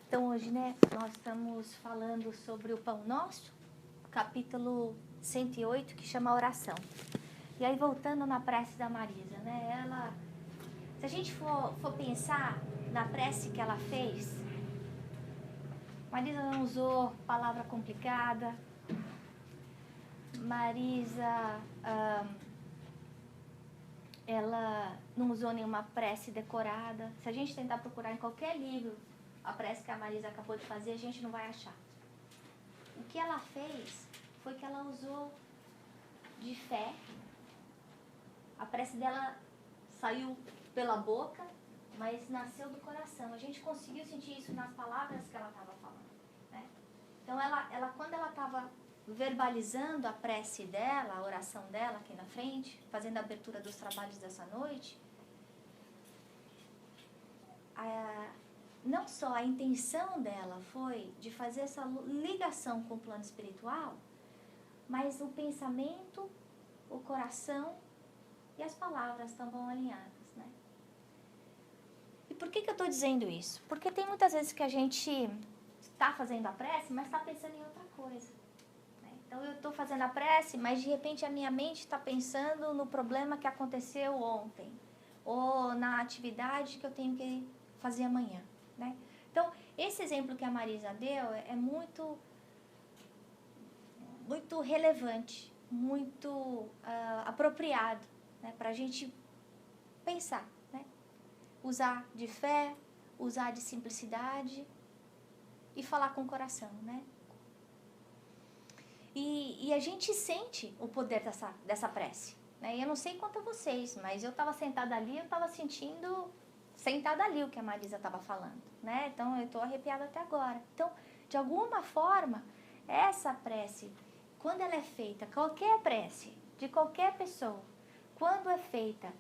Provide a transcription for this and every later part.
Então hoje, nós estamos falando sobre o Pão Nosso, capítulo 108, que chama Oração. E aí voltando na prece da Marisa, ela, se a gente for pensar na prece que ela fez, Marisa não usou palavra complicada, Marisa, ela não usou nenhuma prece decorada. Se a gente tentar procurar em qualquer livro a prece que a Marisa acabou de fazer, a gente não vai achar. O que ela fez foi que ela usou de fé. A prece dela saiu pela boca, mas nasceu do coração. A gente conseguiu sentir isso nas palavras que ela estava falando, né? Então, ela quando ela estava verbalizando a prece dela, a oração dela aqui na frente, fazendo a abertura dos trabalhos dessa noite, não só a intenção dela foi de fazer essa ligação com o plano espiritual, mas o pensamento, o coração e as palavras estavam alinhadas, né? E por que eu estou dizendo isso? Porque tem muitas vezes que a gente está fazendo a prece, mas está pensando em outra coisa, né? Então eu estou fazendo a prece, mas de repente a minha mente está pensando no problema que aconteceu ontem, ou na atividade que eu tenho que fazer amanhã, né? Então, esse exemplo que a Marisa deu é muito relevante, muito apropriado, né, para a gente pensar, né? Usar de fé, usar de simplicidade e falar com o coração, né? E a gente sente o poder dessa prece, né? E eu não sei quanto a vocês, mas eu estava sentada ali, eu estava sentindo sentada ali o que a Marisa estava falando, né? Então eu estou arrepiada até agora. Então, de alguma forma, essa prece, quando ela é feita, qualquer prece de qualquer pessoa, quando é feita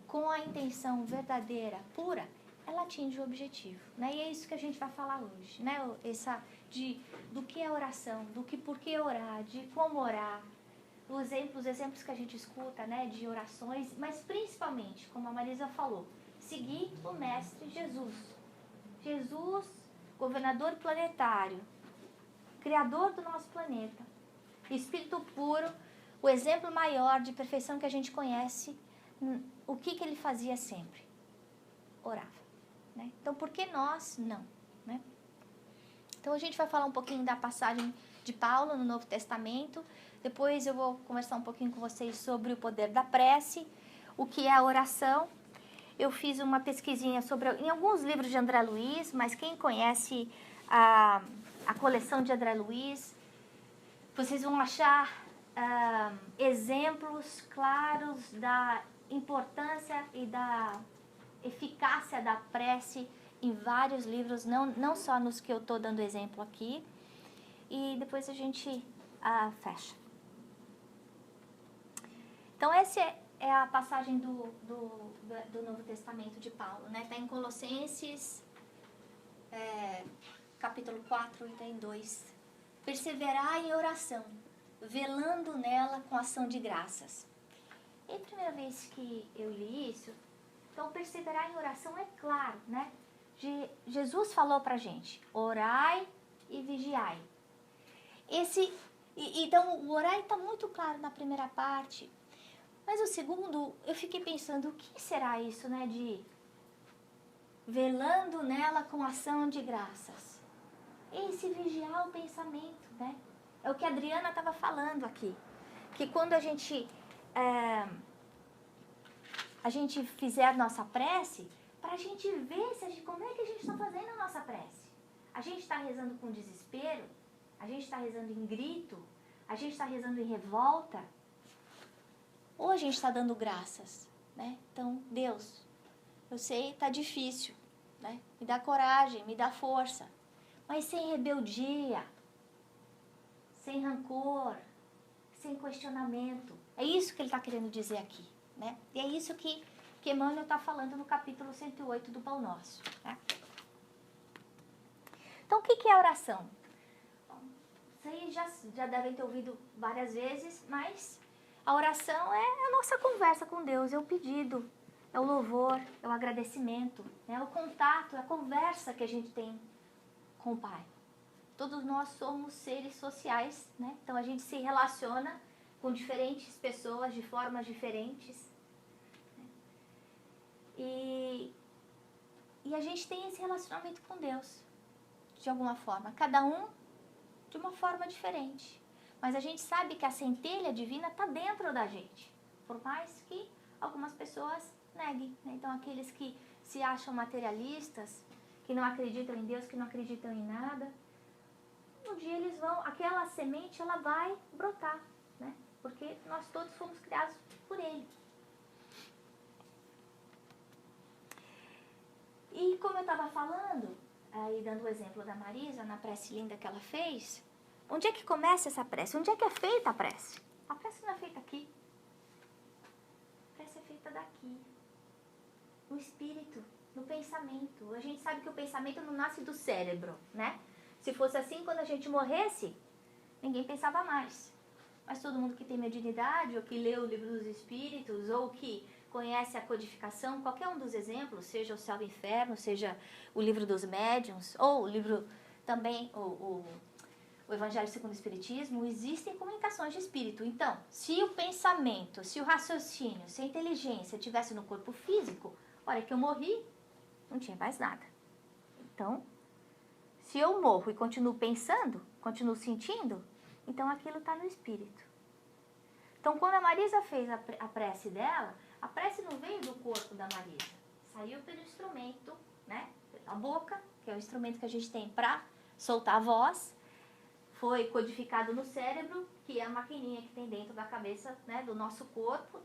com a intenção verdadeira, pura, ela atinge o objetivo, né? E é isso que a gente vai falar hoje, né? Do que é oração, por que orar, de como orar, os exemplos que a gente escuta, né, de orações, mas principalmente, como a Marisa falou, seguir o Mestre Jesus. Jesus, governador planetário, criador do nosso planeta, Espírito puro, o exemplo maior de perfeição que a gente conhece. O que ele fazia sempre? Orava, né? Então, por que nós não, né? Então, a gente vai falar um pouquinho da passagem de Paulo no Novo Testamento. Depois eu vou conversar um pouquinho com vocês sobre o poder da prece, o que é a oração. Eu fiz uma pesquisinha em alguns livros de André Luiz, mas quem conhece a coleção de André Luiz, vocês vão achar exemplos claros da importância e da eficácia da prece em vários livros, não só nos que eu estou dando exemplo aqui. E depois a gente fecha. Então, essa é a passagem do Novo Testamento de Paulo, né? Está em Colossenses, capítulo 4, item 2. Perseverar em oração, velando nela com ação de graças. E a primeira vez que eu li isso, então perseverar em oração é claro, né? Jesus falou pra gente, orai e vigiai. Então, o orai está muito claro na primeira parte. Mas o segundo, eu fiquei pensando, o que será isso, né, de velando nela com ação de graças? Esse vigiar o pensamento, né? É o que a Adriana estava falando aqui. Que quando a gente fizer a nossa prece, para a gente ver como é que a gente está fazendo a nossa prece. A gente está rezando com desespero? A gente está rezando em grito? A gente está rezando em revolta? Ou a gente está dando graças, né? Então, Deus, eu sei, está difícil, né? Me dá coragem, me dá força. Mas sem rebeldia, sem rancor, sem questionamento. É isso que ele está querendo dizer aqui, né? E é isso que Emmanuel está falando no capítulo 108 do Pão Nosso, né? Então, o que é oração? Bom, vocês já devem ter ouvido várias vezes, mas a oração é a nossa conversa com Deus, é o pedido, é o louvor, é o agradecimento, é o contato, é a conversa que a gente tem com o Pai. Todos nós somos seres sociais, né? Então a gente se relaciona com diferentes pessoas de formas diferentes. Né? E a gente tem esse relacionamento com Deus, de alguma forma. Cada um de uma forma diferente. Mas a gente sabe que a centelha divina está dentro da gente. Por mais que algumas pessoas neguem. Né? Então aqueles que se acham materialistas, que não acreditam em Deus, que não acreditam em nada, um dia eles vão, aquela semente ela vai brotar, né? Porque nós todos fomos criados por Ele. E como eu estava falando, aí dando o exemplo da Marisa, na prece linda que ela fez, onde é que começa essa prece? Onde é que é feita a prece? A prece não é feita aqui. A prece é feita daqui. No espírito, no pensamento. A gente sabe que o pensamento não nasce do cérebro, né? Se fosse assim, quando a gente morresse, ninguém pensava mais. Mas todo mundo que tem mediunidade, ou que lê o livro dos espíritos, ou que conhece a codificação, qualquer um dos exemplos, seja o Céu e o Inferno, seja o livro dos médiuns, ou o livro também, o Evangelho segundo o Espiritismo, existem comunicações de espírito. Então, se o pensamento, se o raciocínio, se a inteligência estivesse no corpo físico, a hora que eu morri, não tinha mais nada. Então, se eu morro e continuo pensando, continuo sentindo, então aquilo está no espírito. Então, quando a Marisa fez a prece dela, a prece não veio do corpo da Marisa. Saiu pelo instrumento, né? A boca, que é o instrumento que a gente tem para soltar a voz. Foi codificado no cérebro, que é a maquininha que tem dentro da cabeça, né, do nosso corpo,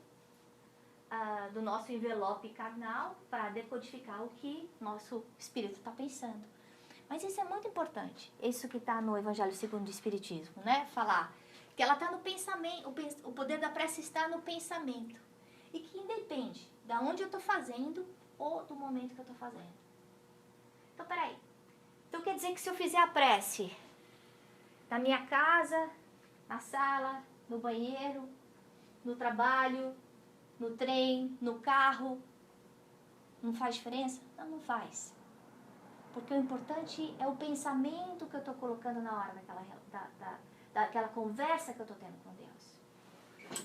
do nosso envelope carnal, para decodificar o que nosso espírito está pensando. Mas isso é muito importante, isso que está no Evangelho segundo o Espiritismo, né? Falar que ela está no pensamento, o poder da prece está no pensamento. E que independe de onde eu estou fazendo ou do momento que eu estou fazendo. Então, peraí. Então quer dizer que se eu fizer a prece na minha casa, na sala, no banheiro, no trabalho, no trem, no carro, não faz diferença? Não, não faz. Porque o importante é o pensamento que eu estou colocando na hora daquela conversa que eu estou tendo com Deus.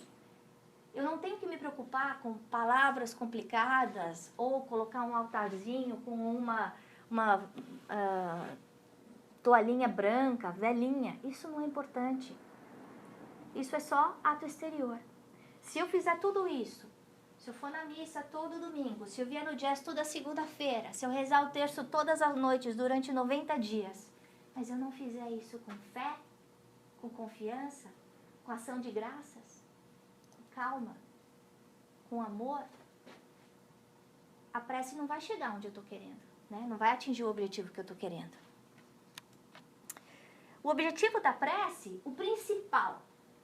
Eu não tenho que me preocupar com palavras complicadas ou colocar um altarzinho com uma toalhinha branca, velhinha. Isso não é importante. Isso é só ato exterior. Se eu fizer tudo isso, se eu for na missa todo domingo, se eu vier no jazz toda segunda-feira, se eu rezar o terço todas as noites durante 90 dias, mas eu não fizer isso com fé, com confiança, com ação de graças, com calma, com amor, a prece não vai chegar onde eu estou querendo, né? Não vai atingir o objetivo que eu estou querendo. O objetivo da prece, o principal,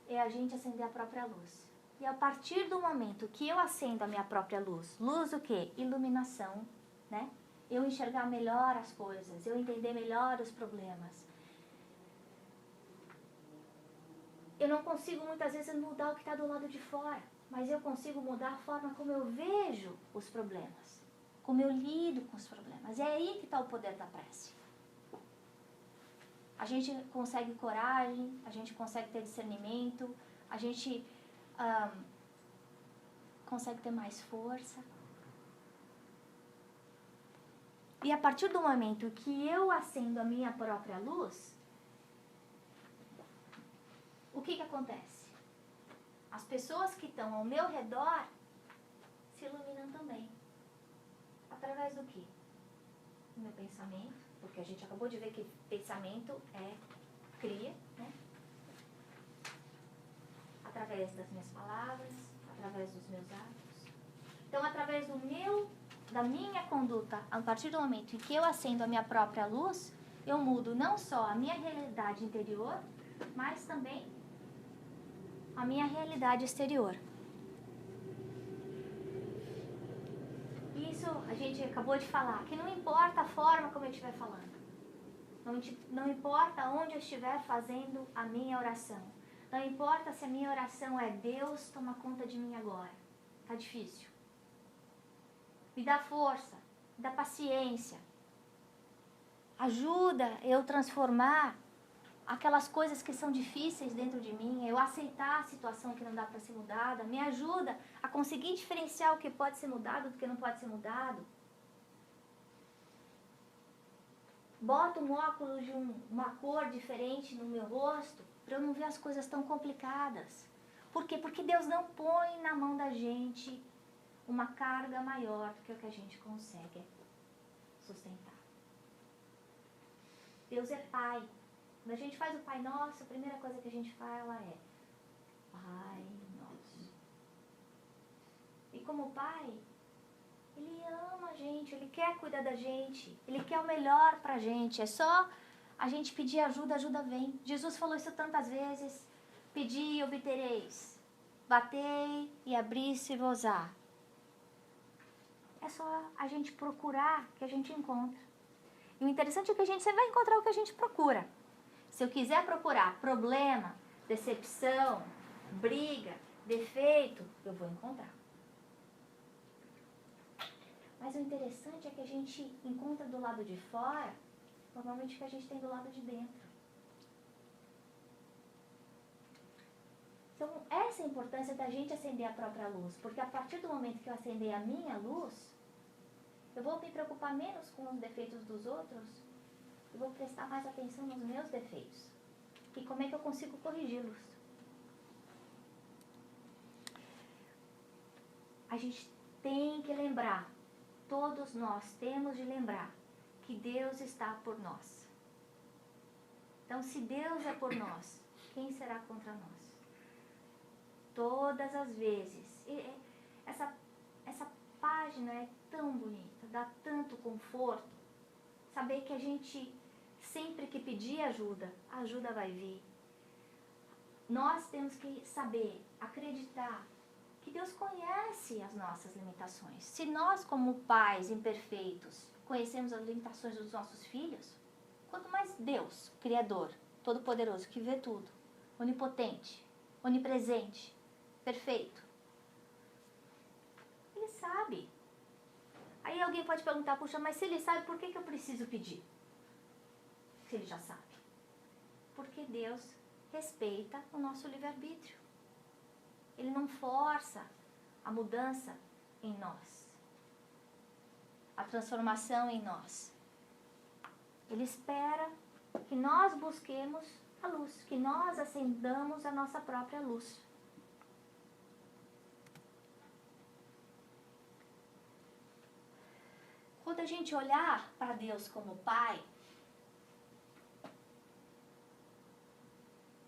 é a gente acender a própria luz. E a partir do momento que eu acendo a minha própria luz, luz o quê? Iluminação, né? Eu enxergar melhor as coisas, eu entender melhor os problemas. Eu não consigo muitas vezes mudar o que está do lado de fora, mas eu consigo mudar a forma como eu vejo os problemas, como eu lido com os problemas. É aí que está o poder da prece. A gente consegue coragem, a gente consegue ter discernimento, a gente consegue ter mais força. E a partir do momento que eu acendo a minha própria luz, o que acontece? As pessoas que estão ao meu redor se iluminam também. Através do quê? Do meu pensamento, porque a gente acabou de ver que pensamento cria, né? Através das minhas palavras, através dos meus atos. Então, através da minha conduta, a partir do momento em que eu acendo a minha própria luz, eu mudo não só a minha realidade interior, mas também a minha realidade exterior. Isso a gente acabou de falar, que não importa a forma como eu estiver falando. Não importa onde eu estiver fazendo a minha oração. Não importa se a minha oração é Deus, toma conta de mim agora. Tá difícil. Me dá força, me dá paciência. Ajuda eu transformar aquelas coisas que são difíceis dentro de mim, eu aceitar a situação que não dá para ser mudada, me ajuda a conseguir diferenciar o que pode ser mudado do que não pode ser mudado. Bota um óculos de uma cor diferente no meu rosto para eu não ver as coisas tão complicadas. Por quê? Porque Deus não põe na mão da gente uma carga maior do que o que a gente consegue sustentar. Deus é Pai. Quando a gente faz o Pai Nosso, a primeira coisa que a gente fala é Pai Nosso. E como Pai, Ele ama a gente, Ele quer cuidar da gente, Ele quer o melhor pra gente. É só a gente pedir ajuda, ajuda vem. Jesus falou isso tantas vezes. Pedi e obtereis. Batei e abri-se-vos-á. É só a gente procurar que a gente encontra. E o interessante é que a gente sempre vai encontrar o que a gente procura. Se eu quiser procurar problema, decepção, briga, defeito, eu vou encontrar. Mas o interessante é que a gente encontra do lado de fora, normalmente o que a gente tem do lado de dentro. Então, essa é a importância da gente acender a própria luz. Porque a partir do momento que eu acender a minha luz, eu vou me preocupar menos com os defeitos dos outros, eu vou prestar mais atenção nos meus defeitos. E como é que eu consigo corrigi-los? A gente tem que lembrar, todos nós temos de lembrar, que Deus está por nós. Então, se Deus é por nós, quem será contra nós? Todas as vezes. Essa página é tão bonita, dá tanto conforto. Saber que a gente, sempre que pedir ajuda, a ajuda vai vir. Nós temos que saber, acreditar, que Deus conhece as nossas limitações. Se nós, como pais imperfeitos, conhecemos as limitações dos nossos filhos, quanto mais Deus, Criador, Todo-Poderoso, que vê tudo, onipotente, onipresente, perfeito, Ele sabe. Aí alguém pode perguntar, puxa, mas se Ele sabe, por que eu preciso pedir? Se Ele já sabe. Porque Deus respeita o nosso livre-arbítrio. Ele não força a mudança em nós, a transformação em nós. Ele espera que nós busquemos a luz, que nós acendamos a nossa própria luz. Quando a gente olhar para Deus como Pai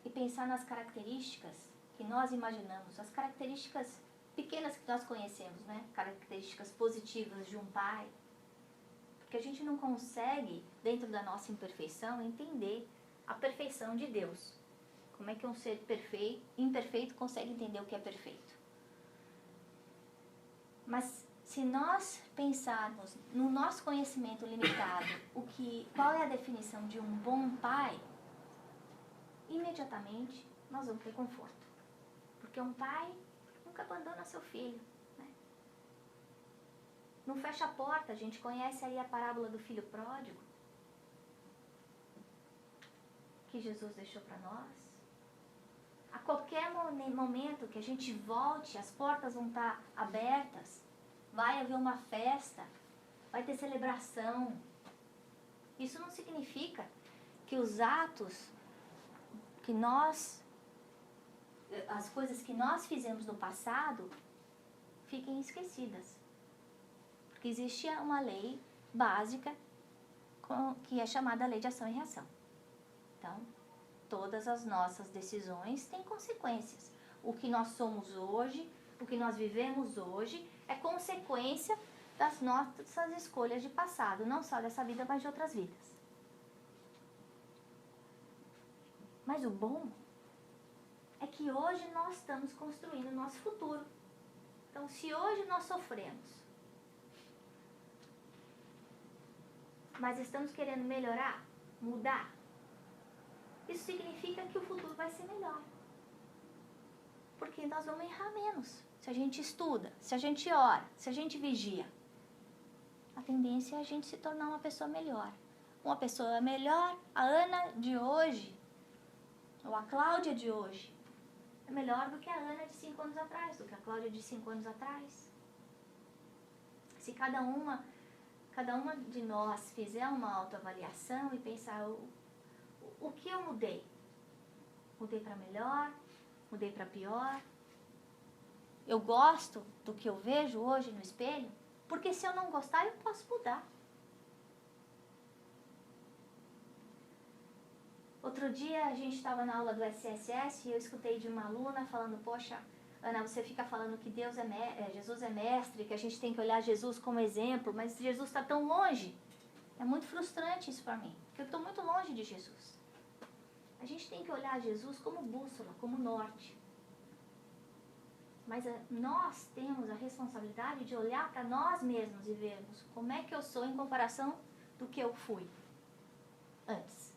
e pensar nas características que nós imaginamos, as características pequenas que nós conhecemos, né? Características positivas de um pai, porque a gente não consegue, dentro da nossa imperfeição, entender a perfeição de Deus. Como é que um ser imperfeito consegue entender o que é perfeito? Mas se nós pensarmos no nosso conhecimento limitado, qual é a definição de um bom pai, imediatamente nós vamos ter conforto. Porque um pai nunca abandona seu filho, né? Não fecha a porta. A gente conhece aí a parábola do filho pródigo, que Jesus deixou para nós. A qualquer momento que a gente volte, as portas vão estar abertas, vai haver uma festa, vai ter celebração. Isso não significa que os atos que as coisas que nós fizemos no passado fiquem esquecidas. Porque existe uma lei básica que é chamada lei de ação e reação. Então, todas as nossas decisões têm consequências. O que nós somos hoje, o que nós vivemos hoje, é consequência das nossas escolhas de passado. Não só dessa vida, mas de outras vidas. Mas o bom é que hoje nós estamos construindo o nosso futuro. Então, se hoje nós sofremos, mas estamos querendo melhorar, mudar, isso significa que o futuro vai ser melhor. Porque nós vamos errar menos. Se a gente estuda, se a gente ora, se a gente vigia, a tendência é a gente se tornar uma pessoa melhor. uma pessoa melhor. A Ana de hoje, ou a Cláudia de hoje, é melhor do que a Ana de 5 anos atrás, do que a Cláudia de 5 anos atrás. Se cada uma de nós fizer uma autoavaliação e pensar o que eu mudei? Mudei para melhor? Mudei para pior? Eu gosto do que eu vejo hoje no espelho? Porque se eu não gostar, eu posso mudar. Outro dia a gente estava na aula do SSS e eu escutei de uma aluna falando, poxa, Ana, você fica falando que Jesus é mestre, que a gente tem que olhar Jesus como exemplo, mas Jesus está tão longe. É muito frustrante isso para mim, porque eu estou muito longe de Jesus. A gente tem que olhar Jesus como bússola, como norte. Mas nós temos a responsabilidade de olhar para nós mesmos e vermos como é que eu sou em comparação do que eu fui antes.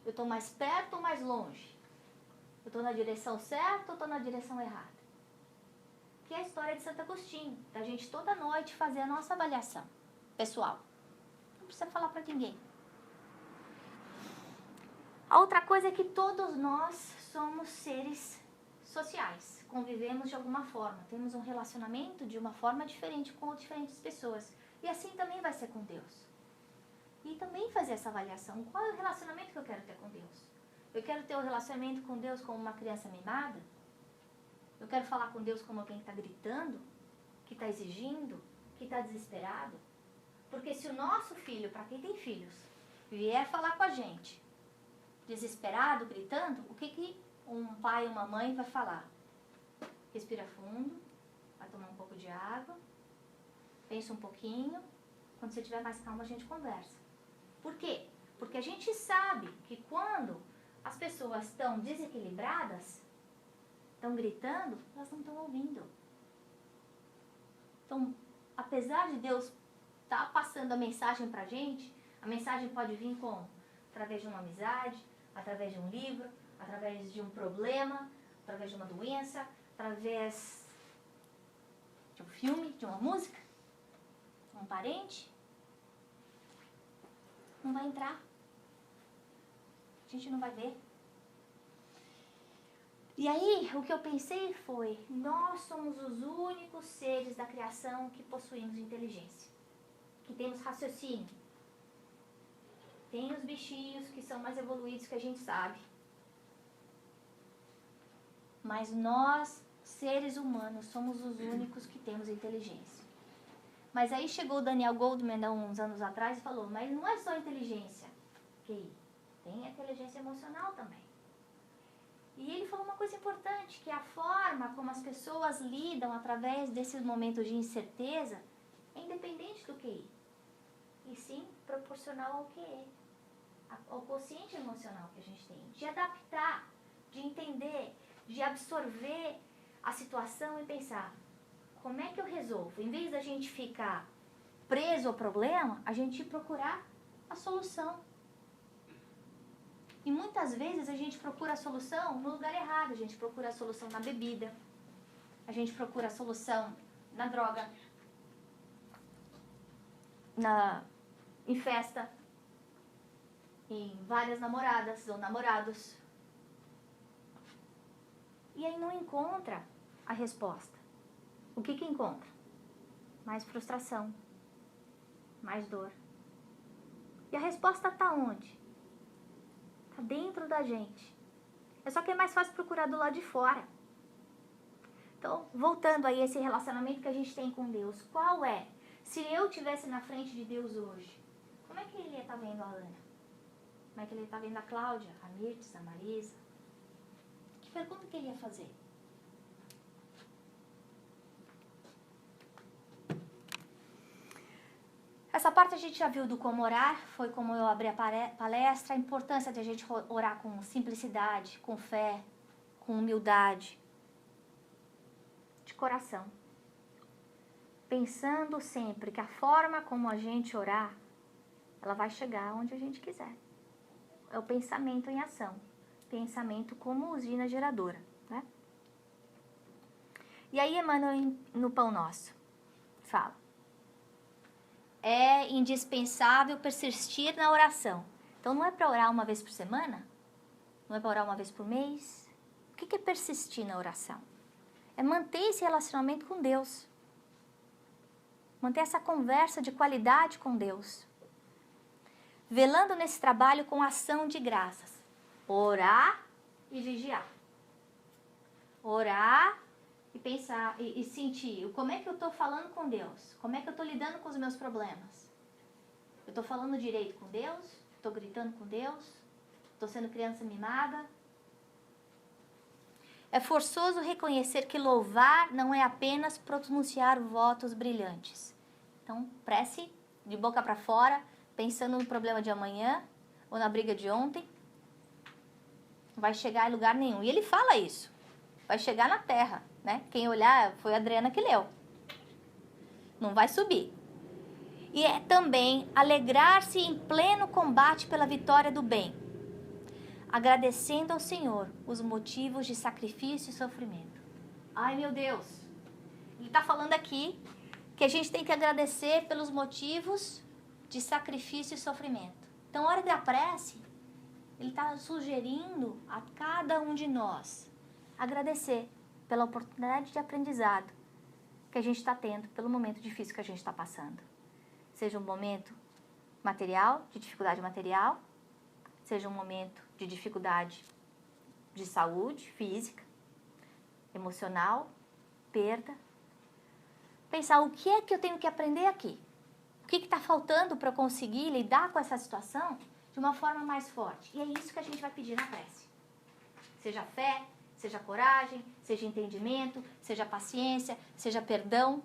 Eu estou mais perto ou mais longe? Eu estou na direção certa ou estou na direção errada? Que é a história de Santo Agostinho, da gente toda noite fazer a nossa avaliação pessoal. Não precisa falar para ninguém. A outra coisa é que todos nós somos seres sociais, convivemos de alguma forma, temos um relacionamento de uma forma diferente com diferentes pessoas. E assim também vai ser com Deus. E também fazer essa avaliação. Qual é o relacionamento que eu quero ter com Deus? Eu quero ter um relacionamento com Deus como uma criança mimada? Eu quero falar com Deus como alguém que está gritando, que está exigindo, que está desesperado? Porque se o nosso filho, para quem tem filhos, vier falar com a gente, desesperado, gritando, o que um pai ou uma mãe vai falar? Respira fundo, vai tomar um pouco de água, pensa um pouquinho, quando você estiver mais calmo a gente conversa. Por quê? Porque a gente sabe que quando as pessoas estão desequilibradas, estão gritando, elas não estão ouvindo. Então, apesar de Deus estar passando a mensagem para a mensagem pode vir como? Através de uma amizade, através de um livro, através de um problema, através de uma doença, através de um filme, de uma música, um parente. Não vai entrar. A gente não vai ver. E aí, o que eu pensei foi, nós somos os únicos seres da criação que possuímos inteligência, que temos raciocínio. Tem os bichinhos que são mais evoluídos que a gente sabe. Mas nós, seres humanos, somos os únicos que temos inteligência. Mas aí chegou o Daniel Goleman, há uns anos atrás, e falou, mas não é só inteligência, QI, tem a inteligência emocional também. E ele falou uma coisa importante, que a forma como as pessoas lidam através desses momentos de incerteza é independente do QI. E sim proporcional ao QE, ao quociente emocional que a gente tem. De adaptar, de entender, de absorver a situação e pensar, como é que eu resolvo? Em vez da gente ficar preso ao problema, a gente procurar a solução. E muitas vezes a gente procura a solução no lugar errado. A gente procura a solução na bebida. A gente procura a solução na droga. Em festa. Em várias namoradas ou namorados. E aí não encontra a resposta. O que encontra? Mais frustração. Mais dor. E a resposta está onde? Está dentro da gente. É só que é mais fácil procurar do lado de fora. Então, voltando aí a esse relacionamento que a gente tem com Deus. Qual é? Se eu estivesse na frente de Deus hoje, como é que ele ia estar vendo a Ana? Como é que ele ia estar vendo a Cláudia, a Mirtes, a Marisa? Que pergunta que ele ia fazer? Essa parte a gente já viu do como orar, foi como eu abri a palestra, a importância de a gente orar com simplicidade, com fé, com humildade, de coração. Pensando sempre que a forma como a gente orar, ela vai chegar onde a gente quiser. É o pensamento em ação, pensamento como usina geradora, né? E aí Emmanuel no Pão Nosso fala: é indispensável persistir na oração. Então, não é para orar uma vez por semana? Não é para orar uma vez por mês? O que é persistir na oração? É manter esse relacionamento com Deus. Manter essa conversa de qualidade com Deus. Velando nesse trabalho com ação de graças. Orar e vigiar. Orar e pensar e sentir como é que eu estou falando com Deus. Como é que eu estou lidando com os meus problemas. Eu estou falando direito com Deus? Estou gritando com Deus? Estou sendo criança mimada? É forçoso reconhecer que louvar não é apenas pronunciar votos brilhantes. Então, prece de boca para fora, pensando no problema de amanhã ou na briga de ontem. Não vai chegar em lugar nenhum. E ele fala isso. Vai chegar na terra, né? Quem olhar, foi a Adriana que leu. Não vai subir. E é também alegrar-se em pleno combate pela vitória do bem, agradecendo ao Senhor os motivos de sacrifício e sofrimento. Ai, meu Deus! Ele está falando aqui que a gente tem que agradecer pelos motivos de sacrifício e sofrimento. Então, na hora da prece, ele está sugerindo a cada um de nós agradecer pela oportunidade de aprendizado que a gente está tendo, pelo momento difícil que a gente está passando. Seja um momento material, de dificuldade material, seja um momento de dificuldade de saúde física, emocional, perda. Pensar o que é que eu tenho que aprender aqui? O que está faltando para eu conseguir lidar com essa situação de uma forma mais forte? E é isso que a gente vai pedir na prece. Seja fé, seja coragem, seja entendimento, seja paciência, seja perdão.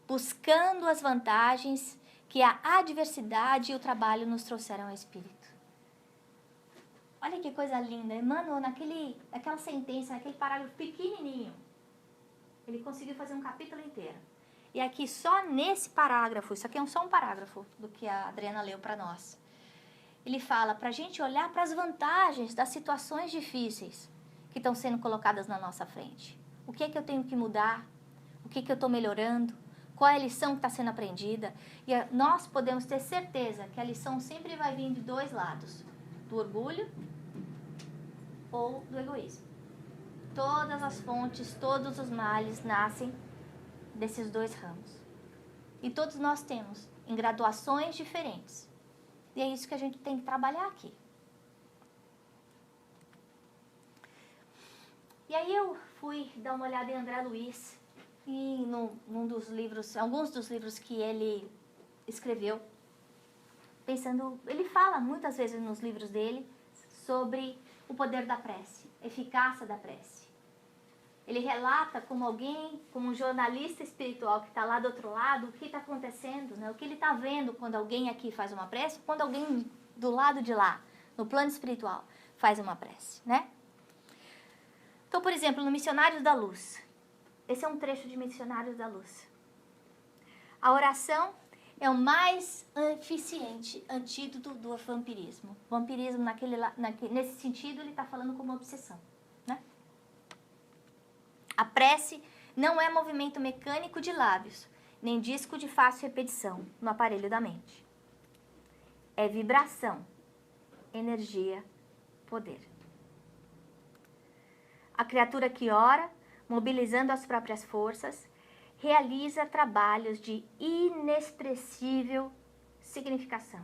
Buscando as vantagens que a adversidade e o trabalho nos trouxeram ao Espírito. Olha que coisa linda. Emmanuel, naquela sentença, naquele parágrafo pequenininho, ele conseguiu fazer um capítulo inteiro. E aqui, só nesse parágrafo, isso aqui é só um parágrafo do que a Adriana leu para nós. Ele fala para a gente olhar para as vantagens das situações difíceis que estão sendo colocadas na nossa frente. O que é que eu tenho que mudar? O que é que eu estou melhorando? Qual é a lição que está sendo aprendida? E nós podemos ter certeza que a lição sempre vai vir de dois lados. Do orgulho ou do egoísmo. Todas as fontes, todos os males nascem desses dois ramos. E todos nós temos em graduações diferentes. E é isso que a gente tem que trabalhar aqui. E aí eu fui dar uma olhada em André Luiz e alguns dos livros que ele escreveu, pensando, ele fala muitas vezes nos livros dele sobre o poder da prece, a eficácia da prece. Ele relata como um jornalista espiritual que está lá do outro lado, o que está acontecendo, né? O que ele está vendo quando alguém aqui faz uma prece, quando alguém do lado de lá, no plano espiritual, faz uma prece, né? Então, por exemplo, no Missionários da Luz, esse é um trecho de Missionários da Luz. A oração é o mais eficiente antídoto do vampirismo. Vampirismo, nesse sentido, ele está falando como obsessão, né? A prece não é movimento mecânico de lábios, nem disco de fácil repetição no aparelho da mente. É vibração, energia, poder. A criatura que ora, mobilizando as próprias forças, realiza trabalhos de inexpressível significação.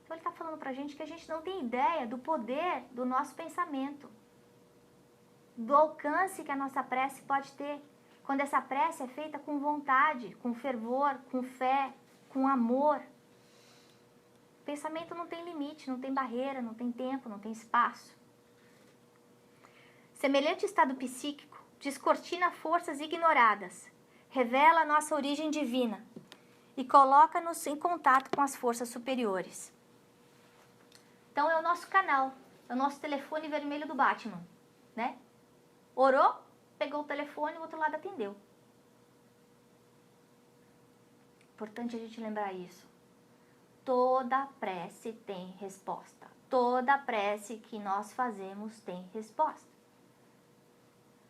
Então ele está falando para a gente que a gente não tem ideia do poder do nosso pensamento, do alcance que a nossa prece pode ter, quando essa prece é feita com vontade, com fervor, com fé, com amor. O pensamento não tem limite, não tem barreira, não tem tempo, não tem espaço. Semelhante estado psíquico descortina forças ignoradas, revela a nossa origem divina e coloca-nos em contato com as forças superiores. Então é o nosso canal, é o nosso telefone vermelho do Batman, né? Orou, pegou o telefone e o outro lado atendeu. Importante a gente lembrar isso. Toda prece tem resposta. Toda prece que nós fazemos tem resposta.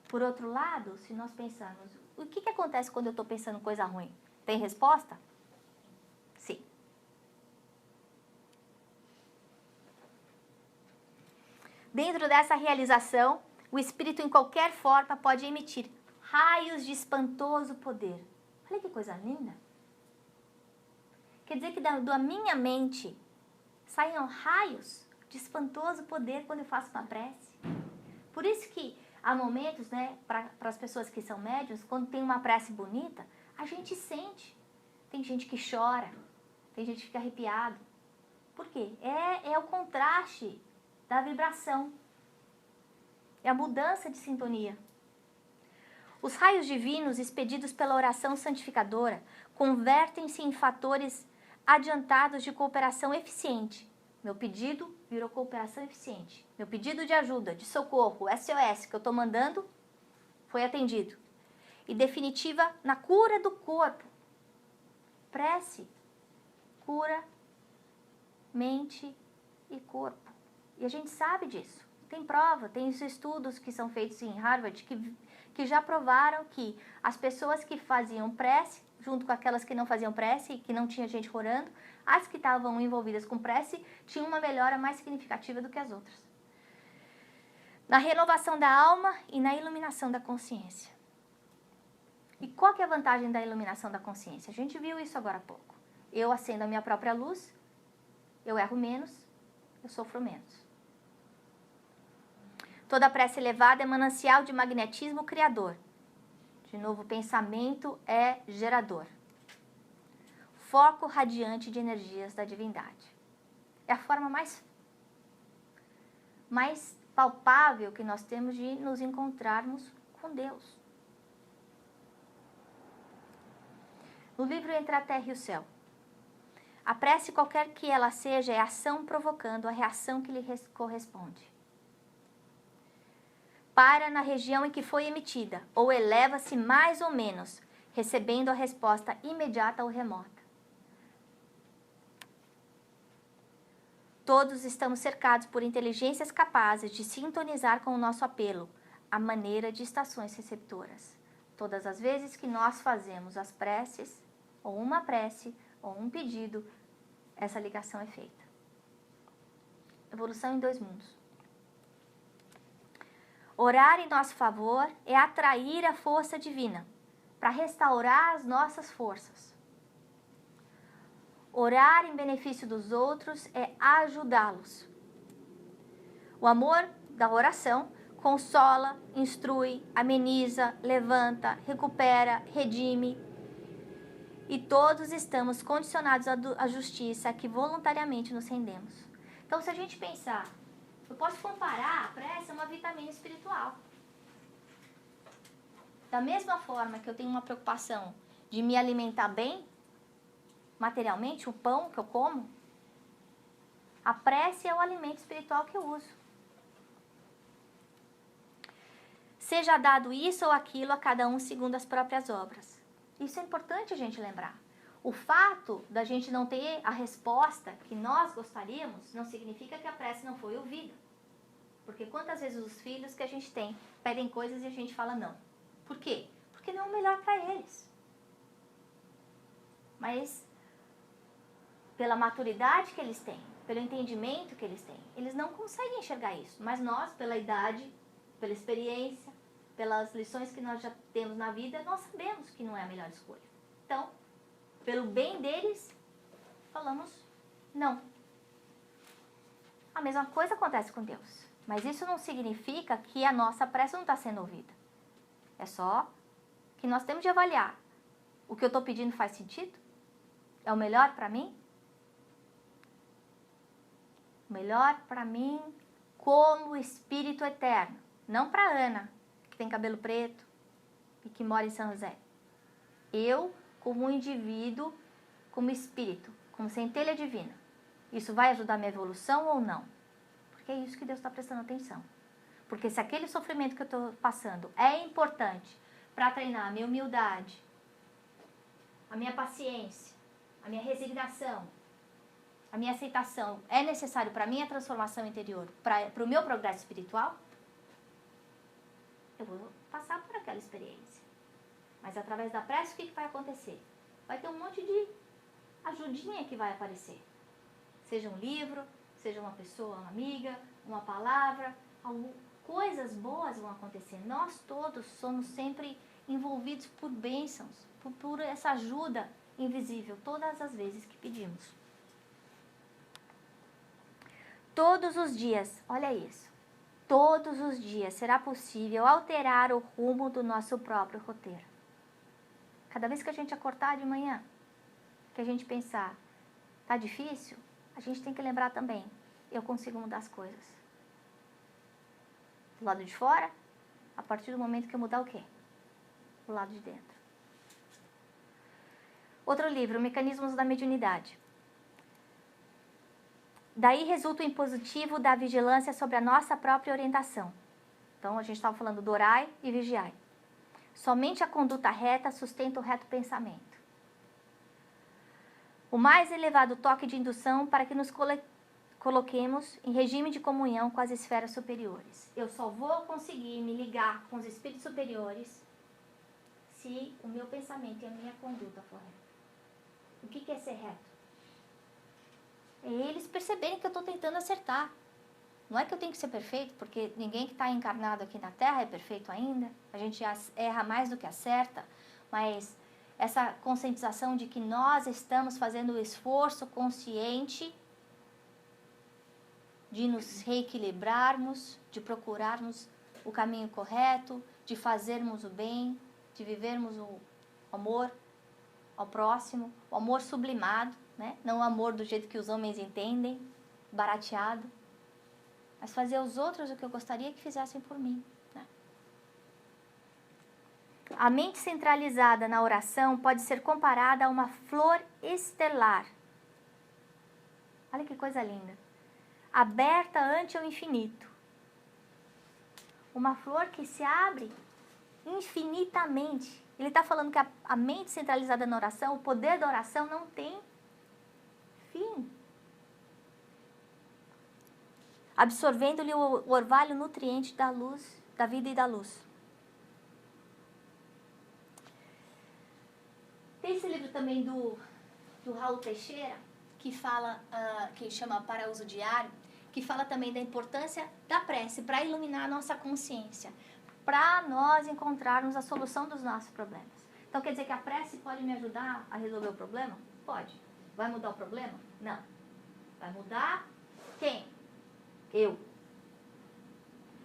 Por outro lado, se nós pensarmos, o que acontece quando eu estou pensando coisa ruim? Tem resposta? Sim. Dentro dessa realização, o espírito em qualquer forma pode emitir raios de espantoso poder. Olha que coisa linda. Quer dizer que da minha mente saem raios de espantoso poder quando eu faço uma prece. Por isso que há momentos, né, para as pessoas que são médiuns, quando tem uma prece bonita, a gente sente. Tem gente que chora, tem gente que fica arrepiado. Por quê? É o contraste da vibração. É a mudança de sintonia. Os raios divinos expedidos pela oração santificadora convertem-se em fatores adiantados de cooperação eficiente. Meu pedido virou cooperação eficiente. Meu pedido de ajuda, de socorro, SOS que eu estou mandando, foi atendido. E definitiva na cura do corpo. Prece, cura, mente e corpo. E a gente sabe disso. Tem prova, tem os estudos que são feitos em Harvard que já provaram que as pessoas que faziam prece, junto com aquelas que não faziam prece, que não tinha gente orando, as que estavam envolvidas com prece tinham uma melhora mais significativa do que as outras. Na renovação da alma e na iluminação da consciência. E qual que é a vantagem da iluminação da consciência? A gente viu isso agora há pouco. Eu acendo a minha própria luz, eu erro menos, eu sofro menos. Toda prece elevada é manancial de magnetismo criador. De novo, o pensamento é gerador. Foco radiante de energias da divindade. É a forma mais palpável que nós temos de nos encontrarmos com Deus. No livro Entre a Terra e o Céu. A prece, qualquer que ela seja, é ação provocando a reação que lhe corresponde. Para na região em que foi emitida, ou eleva-se mais ou menos, recebendo a resposta imediata ou remota. Todos estamos cercados por inteligências capazes de sintonizar com o nosso apelo, à maneira de estações receptoras. Todas as vezes que nós fazemos as preces, ou uma prece, ou um pedido, essa ligação é feita. Evolução em 2 mundos. Orar em nosso favor é atrair a força divina para restaurar as nossas forças. Orar em benefício dos outros é ajudá-los. O amor da oração consola, instrui, ameniza, levanta, recupera, redime. E todos estamos condicionados à justiça a que voluntariamente nos rendemos. Então, se a gente pensar, eu posso comparar a prece a uma vitamina espiritual. Da mesma forma que eu tenho uma preocupação de me alimentar bem, materialmente, o pão que eu como, a prece é o alimento espiritual que eu uso. Seja dado isso ou aquilo a cada um segundo as próprias obras. Isso é importante a gente lembrar. O fato da gente não ter a resposta que nós gostaríamos não significa que a prece não foi ouvida. Porque quantas vezes os filhos que a gente tem pedem coisas e a gente fala não. Por quê? Porque não é o melhor para eles. Mas pela maturidade que eles têm, pelo entendimento que eles têm, eles não conseguem enxergar isso. Mas nós, pela idade, pela experiência, pelas lições que nós já temos na vida, nós sabemos que não é a melhor escolha. Então, pelo bem deles, falamos não. A mesma coisa acontece com Deus. Mas isso não significa que a nossa prece não está sendo ouvida. É só que nós temos de avaliar. O que eu estou pedindo faz sentido? É o melhor para mim? O melhor para mim como espírito eterno. Não para Ana, que tem cabelo preto e que mora em São José. Eu, como um indivíduo, como espírito, como centelha divina. Isso vai ajudar a minha evolução ou não? Porque é isso que Deus está prestando atenção. Porque se aquele sofrimento que eu estou passando é importante para treinar a minha humildade, a minha paciência, a minha resignação, a minha aceitação, é necessário para a minha transformação interior, para o meu progresso espiritual, eu vou passar por aquela experiência. Mas através da prece, o que vai acontecer? Vai ter um monte de ajudinha que vai aparecer. Seja um livro, seja uma pessoa, uma amiga, uma palavra, coisas boas vão acontecer. Nós todos somos sempre envolvidos por bênçãos, por essa ajuda invisível, todas as vezes que pedimos. Todos os dias, olha isso, todos os dias será possível alterar o rumo do nosso próprio roteiro. Cada vez que a gente acordar de manhã, que a gente pensar, tá difícil, a gente tem que lembrar também, eu consigo mudar as coisas. Do lado de fora, a partir do momento que eu mudar o quê? Do lado de dentro. Outro livro, Mecanismos da Mediunidade. Daí resulta o impositivo da vigilância sobre a nossa própria orientação. Então, a gente estava falando do orai e vigiai. Somente a conduta reta sustenta o reto pensamento. O mais elevado toque de indução para que nos coloquemos em regime de comunhão com as esferas superiores. Eu só vou conseguir me ligar com os espíritos superiores se o meu pensamento e a minha conduta for reta. O que é ser reto? É eles perceberem que eu estou tentando acertar. Não é que eu tenho que ser perfeito, porque ninguém que está encarnado aqui na Terra é perfeito ainda. A gente erra mais do que acerta, mas essa conscientização de que nós estamos fazendo o esforço consciente de nos reequilibrarmos, de procurarmos o caminho correto, de fazermos o bem, de vivermos o amor ao próximo, o amor sublimado, né? Não o amor do jeito que os homens entendem, barateado, mas fazer aos outros o que eu gostaria que fizessem por mim. Né? A mente centralizada na oração pode ser comparada a uma flor estelar. Olha que coisa linda. Aberta ante o infinito. Uma flor que se abre infinitamente. Ele está falando que a mente centralizada na oração, o poder da oração não tem fim. Absorvendo-lhe o orvalho nutriente da luz, da vida e da luz. Tem esse livro também do Raul Teixeira, que fala, que chama Para Uso Diário, que fala também da importância da prece para iluminar a nossa consciência, para nós encontrarmos a solução dos nossos problemas. Então, quer dizer que a prece pode me ajudar a resolver o problema? Pode. Vai mudar o problema? Não. Vai mudar quem? Eu.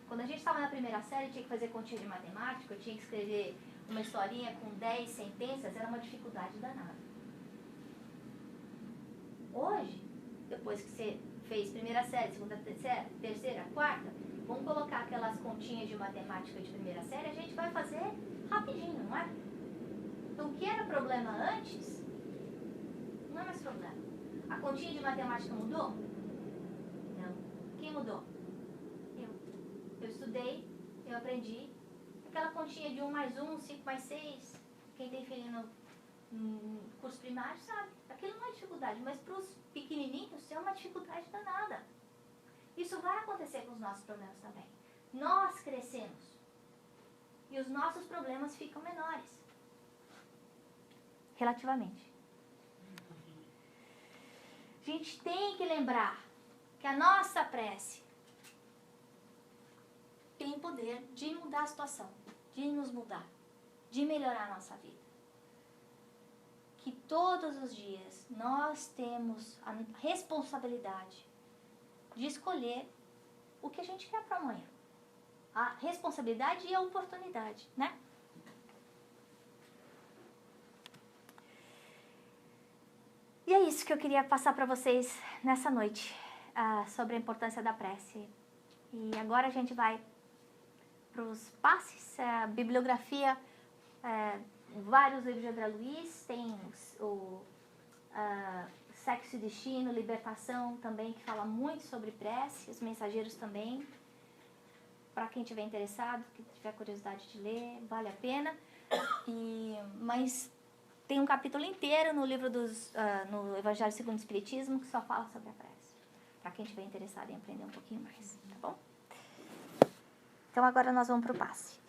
Quando a gente estava na primeira série, eu tinha que fazer continha de matemática, eu tinha que escrever uma historinha com 10 sentenças, era uma dificuldade danada. Hoje, depois que você fez primeira série, segunda, terceira, quarta, vamos colocar aquelas continhas de matemática de primeira série, a gente vai fazer rapidinho, não é? Então, o que era problema antes, não é mais problema. A continha de matemática mudou? Não. Quem mudou? Eu estudei, eu aprendi. Aquela continha de 1 mais 1, 5 mais 6, quem tem filho no curso primário sabe. Aquilo não é dificuldade, mas para os pequenininhos é uma dificuldade danada. Isso vai acontecer com os nossos problemas também. Nós crescemos e os nossos problemas ficam menores. Relativamente. A gente tem que lembrar que a nossa prece tem poder de mudar a situação, de nos mudar, de melhorar a nossa vida. Que todos os dias nós temos a responsabilidade de escolher o que a gente quer para amanhã. A responsabilidade e a oportunidade, né? E é isso que eu queria passar para vocês nessa noite, sobre a importância da prece. E agora a gente vai para os passes, a bibliografia, vários livros de André Luiz, tem o Sexo e Destino, Libertação também, que fala muito sobre prece, os Mensageiros também. Para quem tiver interessado, que tiver curiosidade de ler, vale a pena. Mas tem um capítulo inteiro no livro no Evangelho segundo o Espiritismo que só fala sobre a prece. Para quem tiver interessado em aprender um pouquinho mais, tá bom? Então agora nós vamos para o passe.